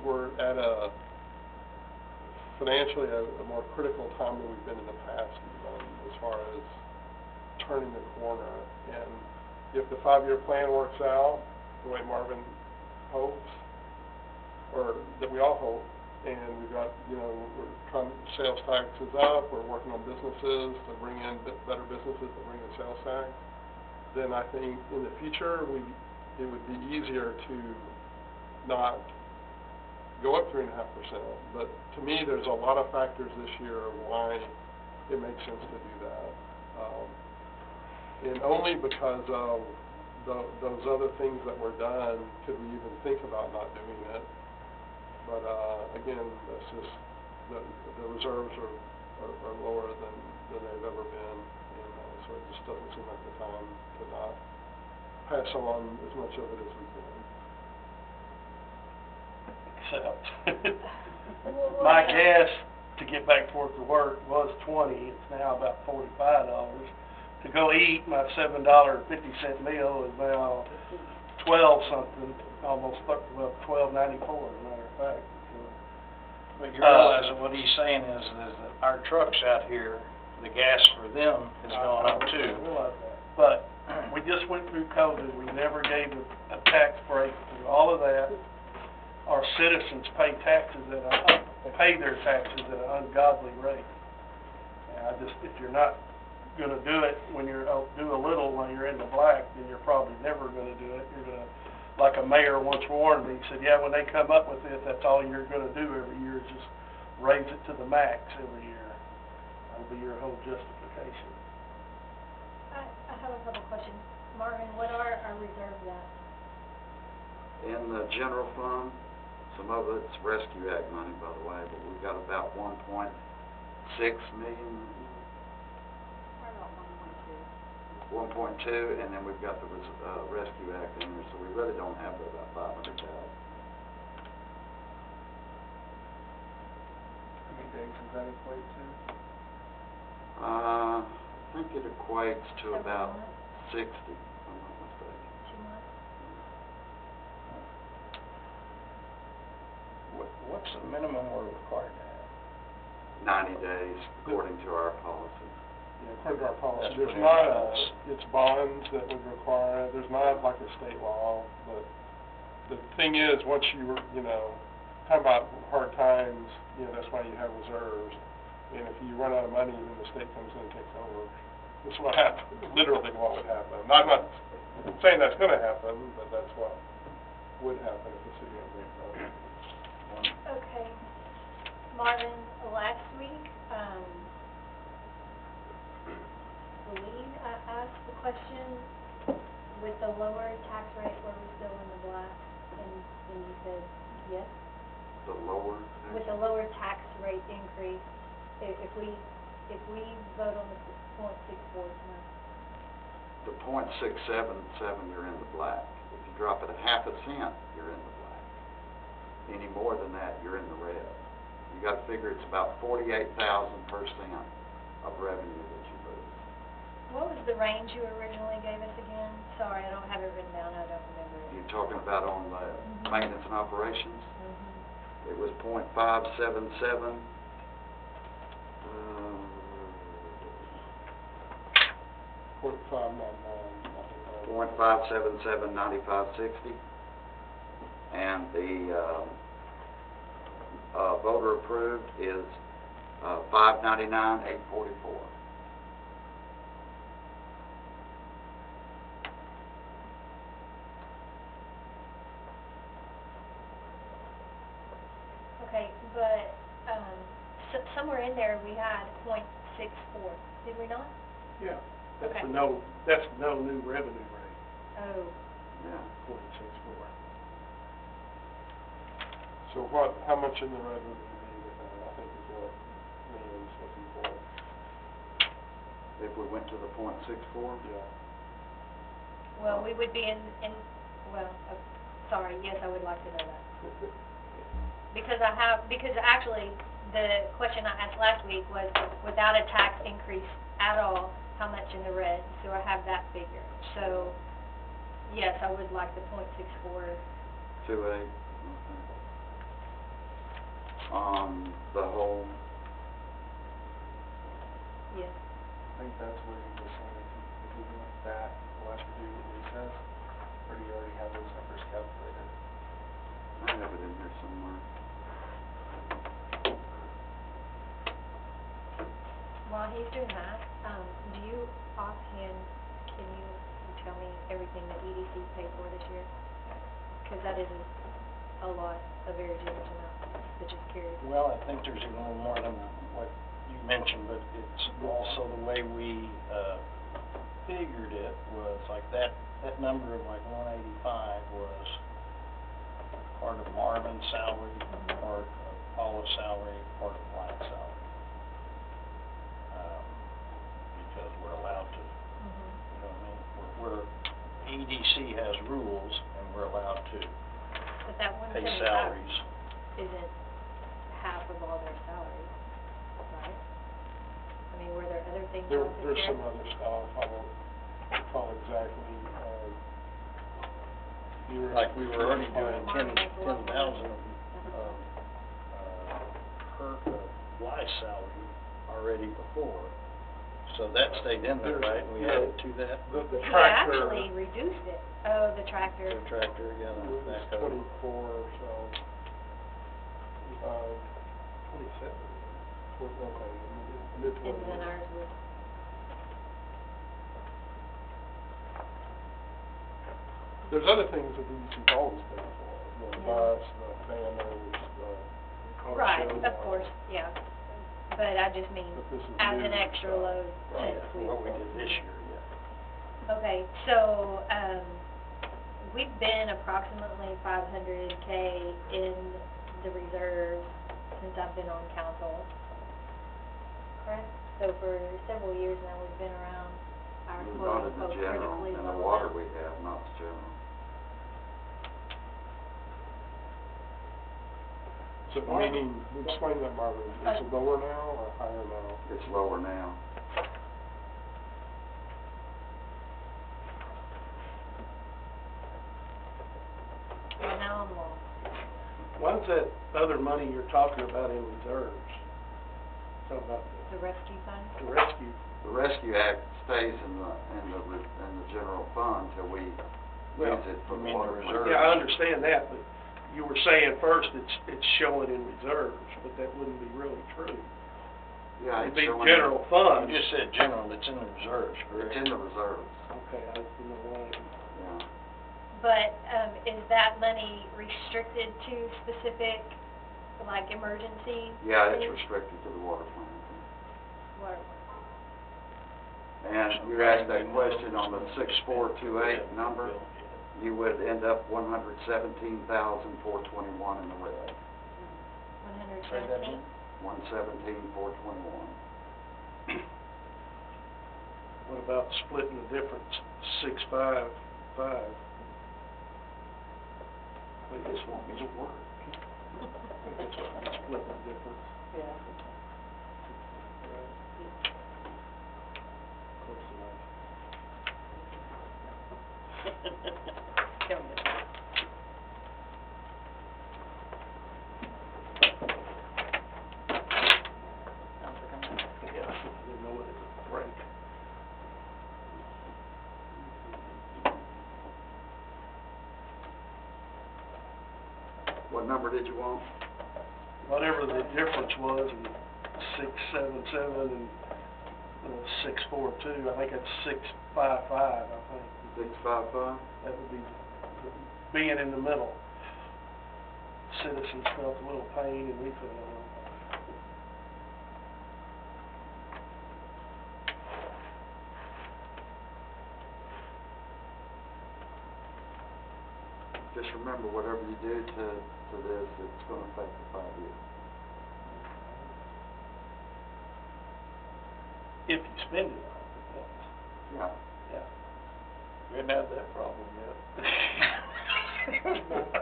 think we're at a financially a more critical time than we've been in the past, as far as turning the corner. And if the 5-year plan works out the way Marvin hopes, or that we all hope, and we've got, we're trying, sales tax is up, we're working on businesses to bring in better businesses to bring in sales tax, then I think in the future it would be easier to not go up 3.5%. But to me, there's a lot of factors this year of why it makes sense to do that. And only because of those other things that were done could we even think about not doing it. But again, that's just the reserves are lower than they've ever been, and so it just doesn't seem like the time to not pass on as much of it as we can. Except my gas to get back and forth to work was $20. It's now about $45. To go eat, my $7.50 meal is now $12 something, almost $12.94 as a matter of fact. But you realize that what he's saying is that our trucks out here, the gas for them has gone up too. I realize that. But we just went through COVID. We never gave a tax break through all of that. Our citizens pay their taxes at an ungodly rate. And if you're not going to do it when you're do a little when you're in the black, then you're probably never going to do it. You're going to, like a mayor once warned me, he said, yeah, when they come up with it, that's all you're going to do every year is just raise it to the max every year. That'll be your whole justification. I have a couple questions. Marvin, what are our reserves at? In the general fund, some of it's Rescue Act money, by the way, but we've got about 1.6 million. We're about 1.2. 1.2, and then we've got the Rescue Act in there, so we really don't have but about 500,000. How many days does that equate to? I think it equates to about months? 60, if I'm not mistaken. 2 months? What's the minimum we're required to have? 90 days, according to our policy. Yeah, according to our policy, That's there's pretty not close. it's bonds that would require it. There's not like a state law, but the thing is, once you talk about hard times, that's why you have reserves. And if you run out of money, then the state comes in and takes over. That's what happens, literally what would happen. I'm not saying that's going to happen, but that's what would happen if the city had bankrupt. Okay. Marvin, last week, believe I asked the question with the lower tax rate, were we still in the black? And you said yes. The lower tax? With the lower tax rate increase, if we vote on the 0.64 tonight. The 0.677, you're in the black. If you drop it a half a cent, you're in the black. Any more than that, you're in the red. You got to figure it's about 48,000 per cent of revenue that you lose. What was the range you originally gave us again? Sorry, I don't have it written down. I don't remember it. You're talking about on the maintenance and operations? Mm-hmm. It was 0.577. 0.577, 9560, and the voter approved is 599, 844. Okay, but somewhere in there we had 0.64. Did we not? Yeah. That's Okay. no new revenue rate. Oh. Yeah. 0.64. So how much in the red would we be with that? I think is what Leon's looking for. If we went to the 0.64? Yeah. Well, we would be sorry, yes, I would like to know that. Because actually, the question I asked last week was, without a tax increase at all, how much in the red? So I have that figure. So, yes, I would like the 0.64. 28. Okay. on the whole? Yes. I think that's what he was saying, if you want that, we'll have to do a recess, or do you already have those numbers calculated? I have it in here somewhere. While he's doing that, do you offhand, can you tell me everything that EDC paid for this year? Because that isn't a lot, a very generous amount, but just curious. Well, I think there's even a little more than what you mentioned, but it's also the way we, figured it was like that number of like 185 was part of Marvin's salary, part of Paula's salary, part of Black's salary. Because we're allowed to, you know what I mean? We're EDC has rules and we're allowed to But that pay 175 salaries. isn't half of all their salaries, right? I mean, were there other things There's on this year? some other stuff, I won't recall exactly, Like we were already doing Marvin makes a lot more 10,000 than- of, her, Bly's salary already before. So that stayed in there, right? And we added to that? The He tractor. actually reduced it. Oh, the tractor. The tractor, yeah, It was that backhoe. 24 or so. 27. Okay, mid-20s. And then ours was, There's other things that these always pay for, the Yeah. bus, the banners, the car right, show. of course, yeah. But I just mean, But this is as new an extra stuff. load Right. since we. What we did this year, yeah. Okay, so, we've been approximately 500K in the reserve since I've been on council. Correct? So for several years now, we've been around our Not quote in unquote the general, critically in the low water amount. we have, not the general. So meaning, explain that, Marvin, is it lower now or higher now? It's lower now. Well, now I'm lost. When's that other money you're talking about in reserves? Talking about The rescue fund? the rescue. The Rescue Act stays in the general fund till we Well, use it for you the mean the water plant. reserve? Yeah, I understand that, but you were saying first it's showing in reserves, but that wouldn't be really true. Yeah, It'd it's be showing. general fund. You just said general, it's in the reserves, correct? It's in the reserves, Okay, I didn't know why. yeah. But, is that money restricted to specific, like, emergency? Yeah, it's things? restricted to the water plant. Water. And you asked that question on the 6428 number, you would end up 117,421 in the red. 117? 117,421. What about splitting the difference, 655? I think this won't be to work. I think that's what I'm splitting the difference. Yeah. Close enough. Tell me. Yeah, I didn't know it was a break. What number did you want? Whatever the difference was in 677 and 642, I think that's 655, I think. 655? That would be being in the middle. Citizens felt a little pain and we felt a little pain. Just remember, whatever you do to this, it's gonna affect the 5 years. If you spend it all, it does. Yeah. Yeah. We hadn't had that problem yet.